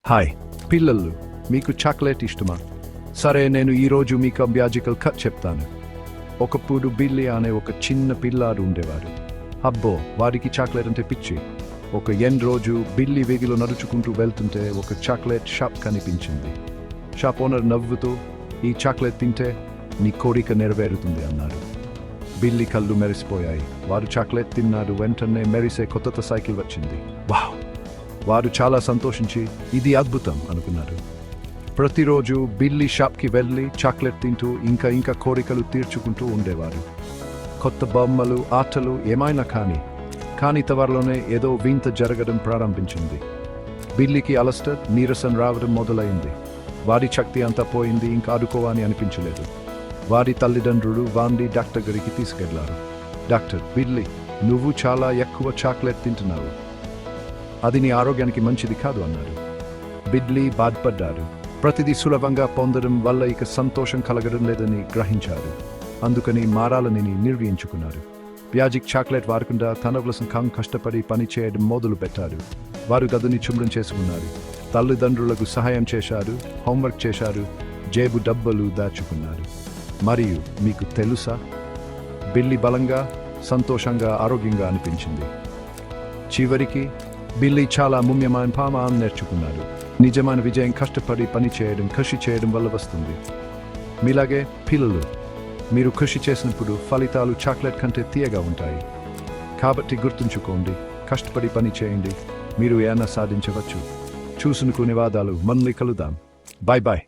Hi పిల్లలు, మీకు chocolate ఇష్టమా? సరే, నేను ఈరోజు మీకు మ్యాజికల్ కథ చెప్తాను. ఒకప్పుడు బిల్లీ అనే ఒక చిన్న పిల్లాడు ఉండేవాడు. అబ్బో, వాడికి చాక్లెట్ అంటే పిచ్చి. ఒక రోజు బిల్లీ వీధిలో నడుచుకుంటూ వెళ్తుంటే ఒక చాక్లెట్ షాప్ కనిపించింది. షాప్ ఓనర్ నవ్వుతూ, ఈ చాక్లెట్ తింటే నీ కోరిక నెరవేరుతుంది అన్నాడు. బిల్లీ కళ్ళు మెరిసిపోయాయి. వాడు చాక్లెట్ తిన్నాడు. వెంటనే మెరిసే కొత్త సైకిల్ వచ్చింది. వావ్! వారు చాలా సంతోషించి ఇది అద్భుతం అనుకున్నారు. ప్రతిరోజు బిల్లీ షాప్కి వెళ్ళి చాక్లెట్ తింటూ ఇంకా కోరికలు తీర్చుకుంటూ ఉండేవారు. కొత్త బొమ్మలు, ఆటలు ఏమైనా కానీ త్వరలోనే ఏదో వింత జరగడం ప్రారంభించింది. బిల్లీకి అలస్టర్, నీరసం రావడం మొదలైంది. వాడి శక్తి అంతా పోయింది. ఇంకా ఆడుకోవాలని అనిపించలేదు. వారి తల్లిదండ్రులు వాడిని డాక్టర్ గారికి తీసుకెళ్లారు. డాక్టర్, బిల్లీ, నువ్వు చాలా ఎక్కువ చాక్లెట్ తింటున్నావు. అది నీ ఆరోగ్యానికి మంచిది కాదు అన్నారు. బిల్లీ బాధపడ్డారు. ప్రతిదీ సులభంగా పొందడం వల్ల ఇక సంతోషం కలగడం లేదని గ్రహించారు. అందుకని మారాలని నిర్ణయించుకున్నారు. మ్యాజిక్ చాక్లెట్ వాడకుండా తన కోసం కష్టపడి పని చేయడం మొదలు పెట్టారు. వారు గదిని శుభ్రం చేసుకున్నారు. తల్లిదండ్రులకు సహాయం చేశారు. హోంవర్క్ చేశారు. జేబు డబ్బులు దాచుకున్నారు. మరియు మీకు తెలుసా, బిల్లీ బలంగా, సంతోషంగా, ఆరోగ్యంగా అనిపించింది. చివరికి బిల్లీ చాలా ముఖ్యమైన పాఠం నేర్చుకున్నాడు. నిజమైన విజయం కష్టపడి కృషి చేయడం వల్ల వస్తుంది. మీలాగే పిల్లలు, మీరు కృషి చేసినప్పుడు ఫలితాలు చాక్లెట్ కంటే తీయగా ఉంటాయి. కాబట్టి గుర్తుంచుకోండి, కష్టపడి పని చేయండి, మీరు ఏమైనా సాధించవచ్చు. చూసుకునే వాదాలు, మళ్ళీ కలుద్దాం. Bye bye.